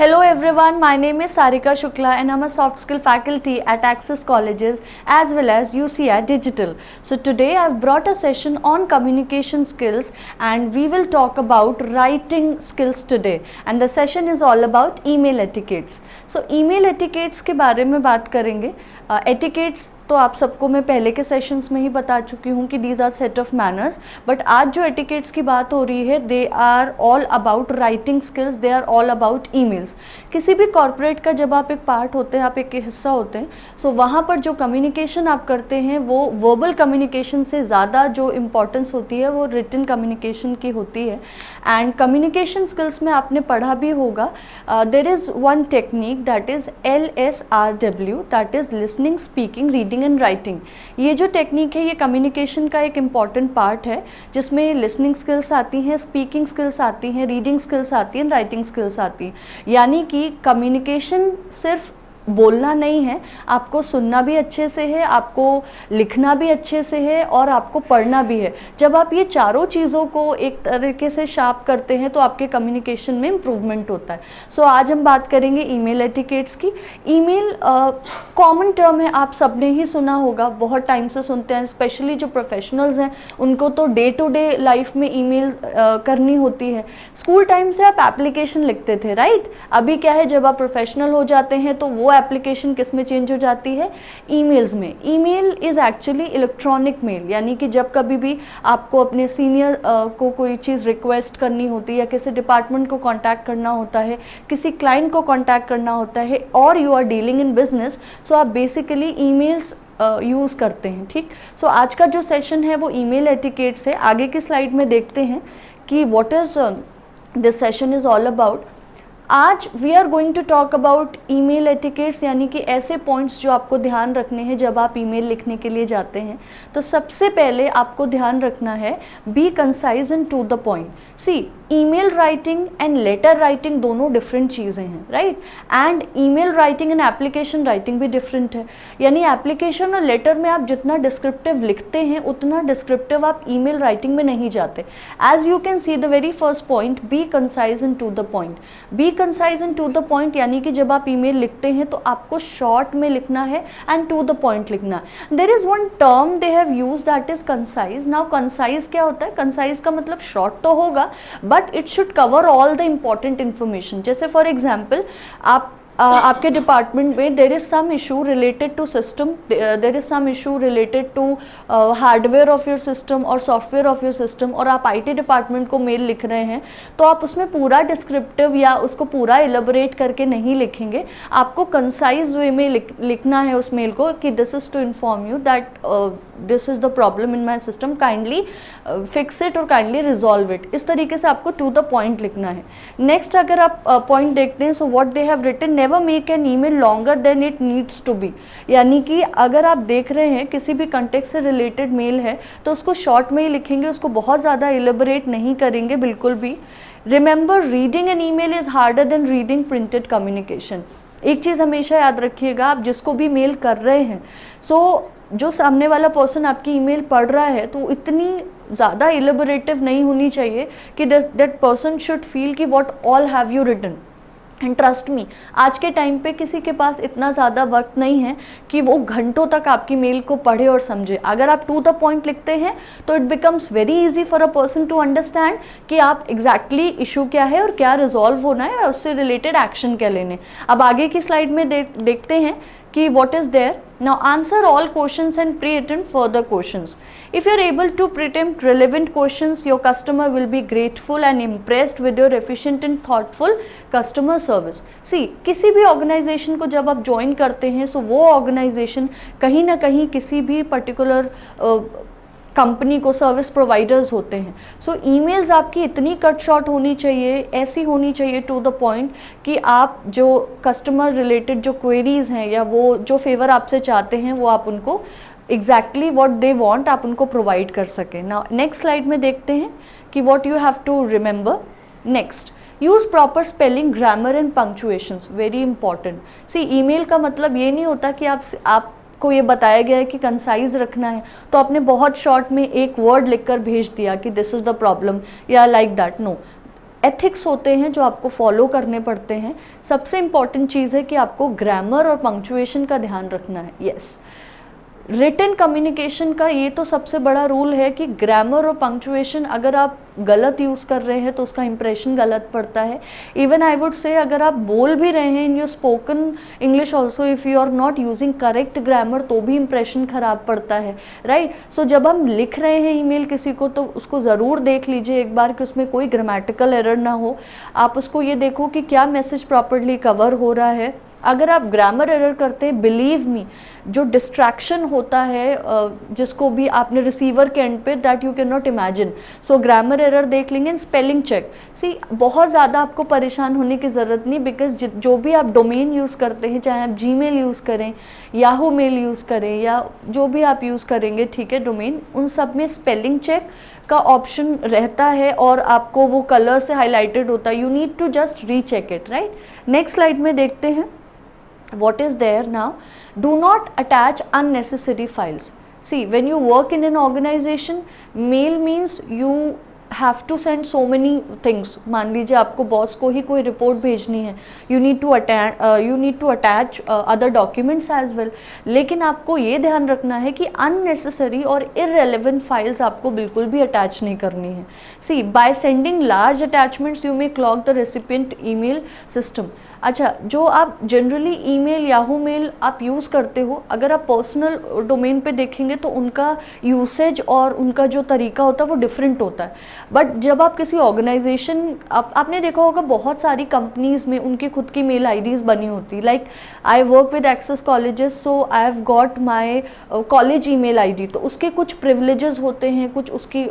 Hello everyone, my name is Sarika Shukla and I'm a soft skill faculty at Access Colleges as well as UCI Digital. So today I've brought a session on communication skills and we will talk about writing skills today, and the session is all about email etiquettes. So email etiquettes के बारे में बात करेंगे. Etiquettes तो आप सबको मैं पहले के सेशंस में ही बता चुकी हूँ कि these are set of manners, but आज जो एटिकेट्स की बात हो रही है they are all about writing skills, they are all about emails. किसी भी कॉर्पोरेट का जब आप एक पार्ट होते हैं, आप एक हिस्सा होते हैं, सो वहाँ पर जो कम्युनिकेशन आप करते हैं वो वर्बल कम्युनिकेशन से ज़्यादा जो इम्पॉर्टेंस होती है वो रिटन कम्युनिकेशन की होती है. एंड कम्युनिकेशन स्किल्स में आपने पढ़ा भी होगा, there is one technique that is LSRW, that is listening, speaking, reading and writing. ये जो टेक्निक है ये कम्युनिकेशन का एक इम्पॉर्टेंट पार्ट है जिसमें लिसनिंग स्किल्स आती हैं, स्पीकिंग स्किल्स आती हैं, रीडिंग स्किल्स आती हैं, राइटिंग स्किल्स आती हैं. यानी कि कम्युनिकेशन सिर्फ बोलना नहीं है, आपको सुनना भी अच्छे से है, आपको लिखना भी अच्छे से है और आपको पढ़ना भी है. जब आप ये चारों चीज़ों को एक तरीके से शार्प करते हैं तो आपके कम्युनिकेशन में इम्प्रूवमेंट होता है. सो आज हम बात करेंगे ईमेल एटिकेट्स की. ईमेल कॉमन टर्म है, आप सबने ही सुना होगा, बहुत टाइम से सुनते हैं. स्पेशली जो प्रोफेशनल्स हैं उनको तो डे टू डे लाइफ में ईमेल करनी होती है. स्कूल टाइम से आप एप्लीकेशन लिखते थे, राइट? अभी क्या है, जब आप प्रोफेशनल हो जाते हैं तो वो एप्लीकेशन किस में चेंज हो जाती है? ईमेल्स में. Email is actually electronic mail, यानी कि जब कभी भी आपको अपने सीनियर को कोई चीज़ रिक्वेस्ट करनी होती है या किसी डिपार्टमेंट को कांटेक्ट करना होता है, किसी क्लाइंट को कांटेक्ट करना होता है, और you are dealing in business, so आप बेसिकली ईमेल्स यूज़ करते हैं. ठीक. सो आज का जो सेशन है वो ईमेल एटिकेट्स है. आगे की स्लाइड में देखते हैं कि what is this session is all about. आज we are going to talk about email etiquettes, यानी कि ऐसे पॉइंट्स जो आपको ध्यान रखने हैं जब आप ईमेल लिखने के लिए जाते हैं. तो सबसे पहले आपको ध्यान रखना है be concise and to the point. See, email writing and letter writing दोनों डिफरेंट चीज़ें हैं, right? And email writing and application writing भी डिफरेंट है. यानी एप्लीकेशन और लेटर में आप जितना डिस्क्रिप्टिव लिखते हैं उतना डिस्क्रिप्टिव आप ईमेल राइटिंग में नहीं जाते. As you can see the very first point, be concise and to the point. Be concise and to the point यानी कि जब आप ईमेल लिखते हैं तो आपको शॉर्ट में लिखना है एंड टू द पॉइंट लिखना है. There is one term they have used that is concise. Now concise क्या होता है? कंसाइज का मतलब शॉर्ट तो होगा but it should cover all the important information. जैसे फॉर एग्जाम्पल आपके डिपार्टमेंट में there is some issue related to system, there is some issue related to hardware of your system और सॉफ्टवेयर ऑफ योर सिस्टम, और आप IT department को mail लिख रहे हैं तो आप उसमें पूरा डिस्क्रिप्टिव या उसको पूरा एलेबोरेट करके नहीं लिखेंगे. आपको कंसाइज वे में लिखना है उस मेल को कि this is to inform you that this is the problem in my system, kindly fix it और काइंडली रिजॉल्व इट. इस तरीके से आपको टू द पॉइंट लिखना है. नेक्स्ट अगर आप पॉइंट देखते हैं, so what they have written, never make an email longer than it needs to be. यानी कि अगर आप देख रहे हैं किसी भी कंटेक्स्ट से रिलेटेड मेल है तो उसको शॉर्ट में ही लिखेंगे, उसको बहुत ज़्यादा एलेबोरेट नहीं करेंगे बिल्कुल भी. Remember, reading an email is harder than reading printed communication. एक चीज़ हमेशा याद रखिएगा, आप जिसको भी मेल कर रहे हैं, सो जो सामने वाला पर्सन आपकी ईमेल पढ़ रहा है तो इतनी ज़्यादा एलेबोरेटिव नहीं होनी चाहिए कि दैट पर्सन शुड फील कि what all have you written. And trust me, आज के टाइम पे किसी के पास इतना ज़्यादा वक्त नहीं है कि वो घंटों तक आपकी मेल को पढ़े और समझे. अगर आप टू द पॉइंट लिखते हैं तो it becomes very easy for a person to understand कि आप एग्जैक्टली इशू क्या है और क्या रिजॉल्व होना है और उससे रिलेटेड एक्शन क्या लेने. अब आगे की स्लाइड में देखते हैं कि what is there. Now answer all questions and pre-attempt further questions. If you are able to pre-attempt relevant questions, your customer will be grateful and impressed with your efficient and thoughtful customer service. See, किसी भी organisation को जब आप join करते हैं सो वो organisation कहीं ना कहीं किसी भी पर्टिकुलर कंपनी को सर्विस प्रोवाइडर्स होते हैं. सो ईमेल्स आपकी इतनी कट शॉर्ट होनी चाहिए, ऐसी होनी चाहिए टू द पॉइंट कि आप जो कस्टमर रिलेटेड जो क्वेरीज़ हैं या वो जो फेवर आपसे चाहते हैं वो आप उनको एग्जैक्टली व्हाट दे वांट आप उनको प्रोवाइड कर सकें. नाउ नेक्स्ट स्लाइड में देखते हैं कि what you have to remember. Next, use proper spelling, grammar and punctuations, very important. See, email का मतलब ये नहीं होता कि आप को ये बताया गया है कि कंसाइज रखना है तो आपने बहुत शॉर्ट में एक वर्ड लिखकर भेज दिया कि दिस इज़ द प्रॉब्लम या लाइक दैट. नो, एथिक्स होते हैं जो आपको फॉलो करने पड़ते हैं। सबसे इम्पॉर्टेंट चीज़ है कि आपको ग्रामर और पंक्चुएशन का ध्यान रखना है। यस, रिटन कम्युनिकेशन का ये तो सबसे बड़ा रूल है कि ग्रामर और पंक्चुएशन अगर आप गलत यूज़ कर रहे हैं तो उसका इंप्रेशन गलत पड़ता है। इवन आई वुड से अगर आप बोल भी रहे हैं in your spoken English also, if you are not using correct grammar, तो भी इंप्रेशन ख़राब पड़ता है, राइट। सो जब हम लिख रहे हैं ईमेल किसी को तो उसको ज़रूर देख लीजिए एक बार कि उसमें कोई ग्रामेटिकल एरर ना हो। आप उसको ये देखो कि क्या मैसेज प्रॉपरली कवर हो रहा है। अगर आप ग्रामर एरर करते हैं, बिलीव मी, जो डिस्ट्रैक्शन होता है जिसको भी आपने रिसीवर के एंड पे, that you can not imagine. So grammar error देख लेंगे, स्पेलिंग चेक। सी, बहुत ज़्यादा आपको परेशान होने की ज़रूरत नहीं, बिकॉज जो भी आप डोमेन यूज़ करते हैं, चाहे आप जीमेल यूज़ करें, याहू मेल यूज़ करें, या जो भी आप यूज़ करेंगे, ठीक है, डोमेन, उन सब में स्पेलिंग चेक का ऑप्शन रहता है और आपको वो कलर से हाईलाइटेड होता है। You need to just recheck it, right. Next slide में देखते हैं what is there now. Do not attach unnecessary files. See, when you work in an organization, mail means you have to send so many things. मान लीजिए आपको boss को ही कोई report भेजनी है, you need to attach other documents as well. लेकिन आपको ये ध्यान रखना है कि unnecessary और irrelevant files आपको बिल्कुल भी अटैच नहीं करनी है। See, by sending large attachments you may clog the recipient email system. अच्छा, जो आप जनरली ईमेल, याहू मेल आप यूज़ करते हो, अगर आप पर्सनल डोमेन पे देखेंगे तो उनका यूसेज और उनका जो तरीका होता है वो डिफरेंट होता है। बट जब आप किसी ऑर्गेनाइजेशन, आपने देखा होगा बहुत सारी कंपनीज़ में उनकी खुद की मेल आईडीज़ बनी होती, like I work with access colleges, so I have got my college email ID, तो उसके कुछ प्रिविलेजेस होते हैं, कुछ उसकी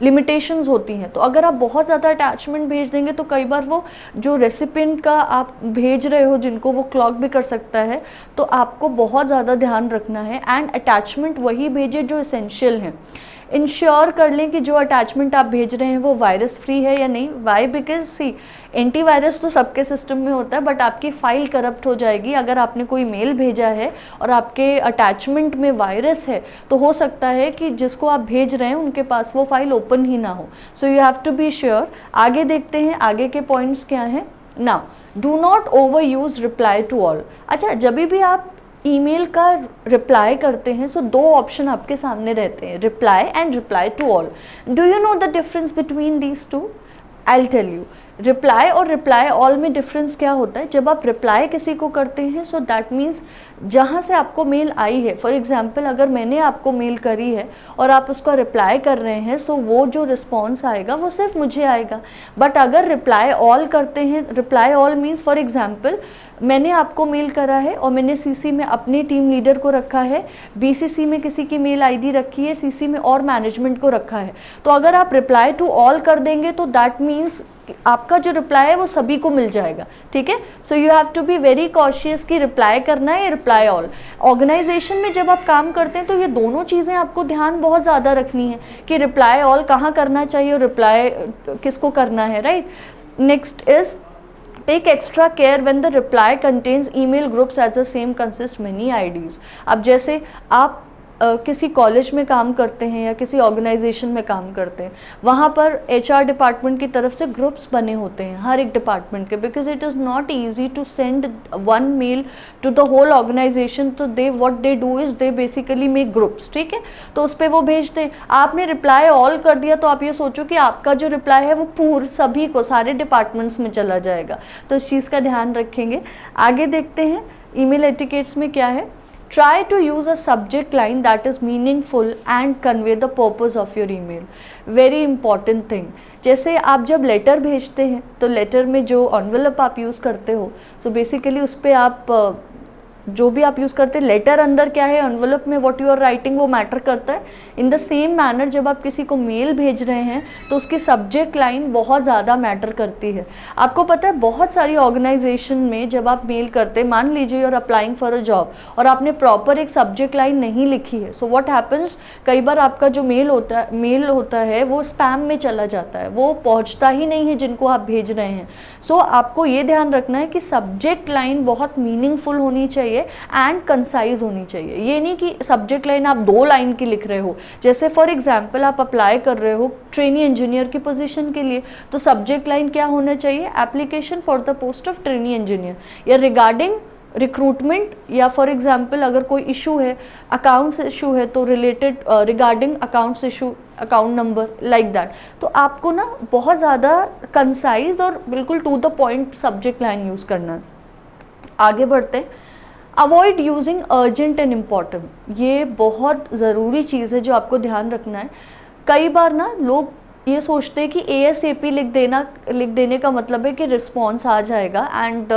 लिमिटेशंस होती हैं। तो अगर आप बहुत ज़्यादा अटैचमेंट भेज देंगे तो कई बार वो जो रेसिपिएंट का आप भेज रहे हो जिनको, वो क्लॉक भी कर सकता है। तो आपको बहुत ज़्यादा ध्यान रखना है, एंड अटैचमेंट वही भेजे जो इसेंशियल हैं। इंश्योर कर लें कि जो अटैचमेंट आप भेज रहे हैं वो वायरस फ्री है या नहीं। वाई? बिकॉज सी, एंटीवायरस तो सबके सिस्टम में होता है, बट आपकी फ़ाइल करप्ट हो जाएगी अगर आपने कोई मेल भेजा है और आपके अटैचमेंट में वायरस है, तो हो सकता है कि जिसको आप भेज रहे हैं उनके पास वो फाइल ओपन ही ना हो। So you have to be sure. आगे देखते हैं आगे के पॉइंट्स क्या हैं। Now, do not overuse reply to all. अच्छा, जब भी आप ईमेल का रिप्लाई करते हैं, सो दो ऑप्शन आपके सामने रहते हैं, reply and reply to all. Do you know the difference between these two? I will tell you. Reply और रिप्लाई ऑल में डिफरेंस क्या होता है? जब आप रिप्लाई किसी को करते हैं, सो दैट मीन्स जहाँ से आपको मेल आई है, फॉर एग्जांपल अगर मैंने आपको मेल करी है और आप उसका रिप्लाई कर रहे हैं, सो वो जो रिस्पॉन्स आएगा वो सिर्फ मुझे आएगा। बट अगर रिप्लाई ऑल करते हैं, reply all means for example मैंने आपको मेल करा है और मैंने सीसी में अपने टीम लीडर को रखा है, बीसीसी में किसी की मेल आईडी रखी है, सीसी में और मैनेजमेंट को रखा है। तो अगर आप रिप्लाई टू ऑल कर देंगे तो दैट मीन्स आपका जो रिप्लाई है वो सभी को मिल जाएगा, ठीक है। So you have to be very cautious कि रिप्लाई करना है या रिप्लाई ऑल। ऑर्गेनाइजेशन में जब आप काम करते हैं तो ये दोनों चीज़ें आपको ध्यान बहुत ज़्यादा रखनी है कि रिप्लाई ऑल कहाँ करना चाहिए और रिप्लाई किसको करना है, right. Next is take extra care when the reply contains email groups as the same consist many IDs. अब जैसे आप किसी कॉलेज में काम करते हैं या किसी ऑर्गेनाइजेशन में काम करते हैं, वहाँ पर एचआर डिपार्टमेंट की तरफ से ग्रुप्स बने होते हैं हर एक डिपार्टमेंट के, because it is not easy to send one mail to the whole organisation. तो they what they do is they basically make groups, ठीक है। तो उस पर वो भेजते हैं। आपने रिप्लाई ऑल कर दिया तो आप ये सोचो कि आपका जो रिप्लाई है वो पूरे सभी को, सारे डिपार्टमेंट्स में चला जाएगा। तो इस चीज़ का ध्यान रखेंगे। आगे देखते हैं ईमेल एटिकेट्स में क्या है। Try to use a subject line that is meaningful and convey the purpose of your email. Very important thing. जैसे आप जब लेटर भेजते हैं तो लेटर में जो एनवेलप आप यूज़ करते हो, सो बेसिकली उस पर आप जो भी आप यूज़ करते हैं, लेटर अंदर क्या है, एनवेलप में व्हाट यू आर राइटिंग वो मैटर करता है। इन द सेम मैनर जब आप किसी को मेल भेज रहे हैं तो उसकी सब्जेक्ट लाइन बहुत ज़्यादा मैटर करती है। आपको पता है बहुत सारी ऑर्गेनाइजेशन में जब आप मेल करते हैं, मान लीजिए you are applying for a job और आपने प्रॉपर एक सब्जेक्ट लाइन नहीं लिखी है, सो व्हाट हैपन्स, कई बार आपका जो मेल होता है वो स्पैम में चला जाता है, वो पहुँचता ही नहीं है जिनको आप भेज रहे हैं। सो आपको ये ध्यान रखना है कि सब्जेक्ट लाइन बहुत मीनिंगफुल होनी चाहिए चाहिए एंड कंसाइज होनी चाहिए। ये नहीं कि सब्जेक्ट लाइन आप 2 लाइन की लिख रहे हो। जैसे फॉर एग्जांपल आप अप्लाई कर रहे हो ट्रेनी इंजीनियर की पोजीशन के लिए, तो सब्जेक्ट लाइन क्या होना चाहिए, application for the post of trainee engineer, या रिगार्डिंग रिक्रूटमेंट, या फॉर एग्जांपल अगर कोई इशू है, अकाउंट्स इशू है तो related regarding accounts issue, account number, like that. तो आपको ना बहुत ज़्यादा कंसाइज और बिल्कुल to the point subject line use करना है। आगे बढ़ते हैं। Avoid using urgent and important, ये बहुत ज़रूरी चीज़ है जो आपको ध्यान रखना है। कई बार ना लोग ये सोचते हैं कि ASAP लिख देने का मतलब है कि रिस्पॉन्स आ जाएगा एंड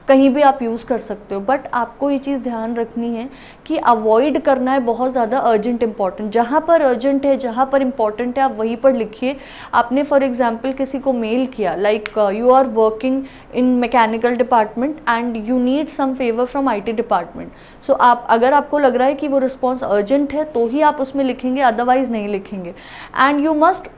कहीं भी आप यूज़ कर सकते हो, बट आपको ये चीज़ ध्यान रखनी है कि अवॉइड करना है बहुत ज़्यादा अर्जेंट इंपॉर्टेंट। जहाँ पर अर्जेंट है, जहाँ पर इंपॉर्टेंट है, आप वहीं पर लिखिए। आपने फॉर एग्जांपल किसी को मेल किया, like you are working in mechanical department and you need some favour from IT department, so आप अगर आपको लग रहा है कि वो रिस्पॉन्स अर्जेंट है तो ही आप उसमें लिखेंगे, अदरवाइज नहीं लिखेंगे। And you must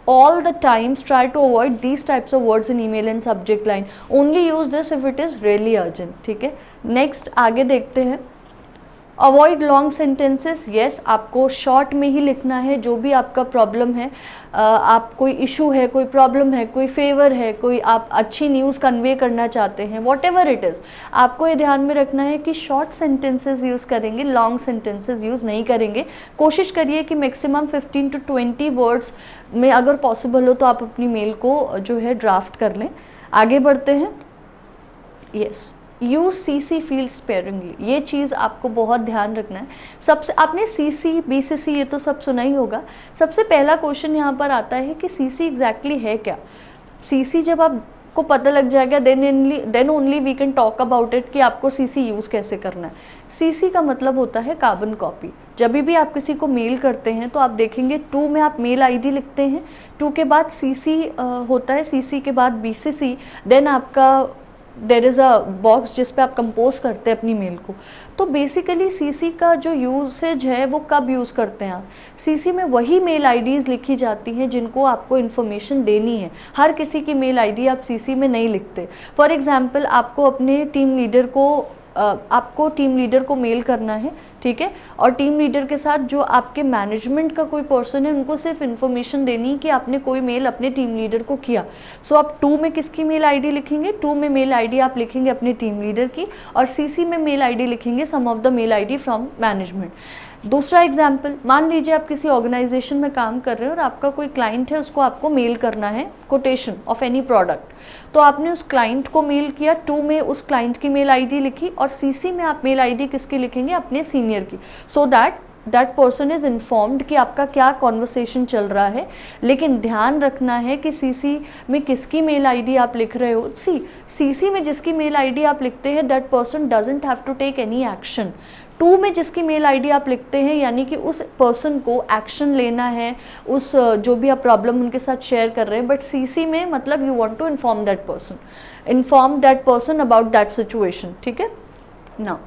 all the times try to avoid these types of words in email and subject line. Only use this if it is really urgent. ठीक है, नेक्स्ट आगे देखते हैं। अवॉइड लॉन्ग सेंटेंसेस, येस आपको short में ही लिखना है। जो भी आपका प्रॉब्लम है, आप कोई इशू है, कोई प्रॉब्लम है, कोई फेवर है, कोई आप अच्छी न्यूज़ कन्वे करना चाहते हैं, वॉट एवर इट इज़, आपको ये ध्यान में रखना है कि शॉर्ट सेंटेंसेस यूज़ करेंगे, लॉन्ग सेंटेंसेस यूज़ नहीं करेंगे। कोशिश करिए कि मैक्सिमम 15 to 20 वर्ड्स में अगर पॉसिबल हो तो आप अपनी मेल को जो है ड्राफ्ट कर लें। आगे बढ़ते हैं। यस, यूज CC फील्ड स्पेयरिंगली, ये चीज़ आपको बहुत ध्यान रखना है। सबसे आपने CC BCC ये तो सब सुना ही होगा। सबसे पहला क्वेश्चन यहाँ पर आता है कि CC एग्जैक्टली है क्या। CC जब आपको पता लग जाएगा then only we can talk about it कि आपको CC यूज़ कैसे करना है। CC का मतलब होता है कार्बन कॉपी। जब भी आप किसी को मेल करते हैं तो आप देखेंगे टू में आप मेल ID लिखते हैं, टू के बाद CC होता है, CC के बाद BCC, देन आपका देर इज़ अ बॉक्स जिस पे आप कंपोज करते हैं अपनी मेल को। तो बेसिकली CC का जो यूसेज है वो कब यूज़ करते हैं आप, CC में वही मेल IDs लिखी जाती हैं जिनको आपको इन्फॉर्मेशन देनी है। हर किसी की मेल ID आप CC में नहीं लिखते। फॉर एग्जांपल आपको अपने टीम लीडर को मेल करना है, ठीक है, और टीम लीडर के साथ जो आपके मैनेजमेंट का कोई पर्सन है उनको सिर्फ इन्फॉर्मेशन देनी है कि आपने कोई मेल अपने टीम लीडर को किया। सो आप 2 में किसकी मेल ID लिखेंगे, 2 में मेल ID आप लिखेंगे अपने टीम लीडर की, और CC में मेल ID लिखेंगे some of the mail ID from management. दूसरा एग्जाम्पल, मान लीजिए आप किसी ऑर्गेनाइजेशन में काम कर रहे हो और आपका कोई क्लाइंट है, उसको आपको मेल करना है कोटेशन ऑफ एनी प्रोडक्ट। तो आपने उस क्लाइंट को मेल किया, 2 में उस क्लाइंट की मेल ID लिखी, और CC में आप मेल ID किसकी लिखेंगे, अपने सीनियर की, so that person is informed कि आपका क्या कॉन्वर्सेशन चल रहा है। लेकिन ध्यान रखना है कि CC में किसकी मेल ID आप लिख रहे हो। CC में जिसकी मेल ID आप लिखते हैं that person doesn't have to take any action. 2 में जिसकी मेल ID आप लिखते हैं यानी कि उस पर्सन को एक्शन लेना है, उस जो भी आप प्रॉब्लम उनके साथ शेयर कर रहे हैं, बट CC में मतलब you want to inform that person about that situation. ठीक है ना।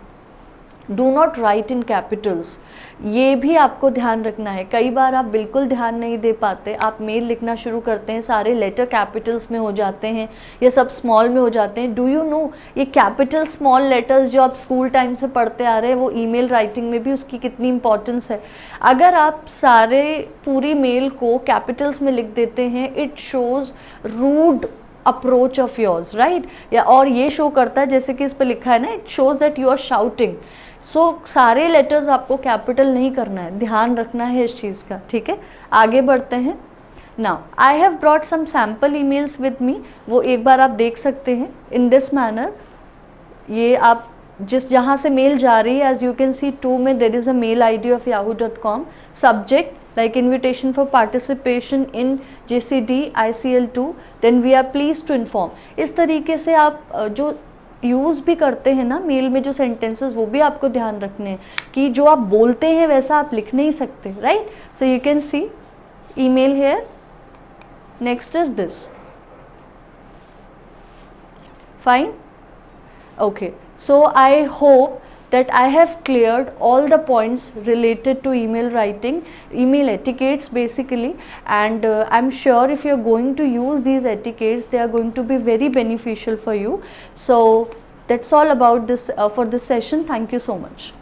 Do not write in capitals, ये भी आपको ध्यान रखना है। कई बार आप बिल्कुल ध्यान नहीं दे पाते, आप मेल लिखना शुरू करते हैं, सारे लेटर कैपिटल्स में हो जाते हैं, ये सब स्मॉल में हो जाते हैं। डू यू नो ये कैपिटल स्मॉल लेटर्स जो आप स्कूल टाइम से पढ़ते आ रहे हैं वो ईमेल राइटिंग में भी उसकी कितनी इंपॉर्टेंस है। अगर आप सारे पूरी मेल को कैपिटल्स में लिख देते हैं, it shows rude approach of yours, right, या और ये शो करता है जैसे कि इस पर लिखा है ना, it shows that you are shouting. So सारे लेटर्स आपको कैपिटल नहीं करना है, ध्यान रखना है इस चीज़ का। ठीक है, आगे बढ़ते हैं। Now I have brought some sample emails with me, वो एक बार आप देख सकते हैं इन दिस मैनर। ये आप जहाँ से मेल जा रही है, एज यू कैन सी 2 में there is a mail ID of yahoo.com, subject like invitation for participation in JCD ICL2, then we are please to inform. इस तरीके से आप जो यूज़ भी करते हैं ना मेल में जो सेंटेंसेस, वो भी आपको ध्यान रखने हैं कि जो आप बोलते हैं वैसा आप लिख नहीं सकते, right. So you can see email here. Next is this, fine, okay. So I hope that I have cleared all the points related to email writing, email etiquettes basically, and I'm sure if you're going to use these etiquettes, they are going to be very beneficial for you. So That's all about this for this session. Thank you so much.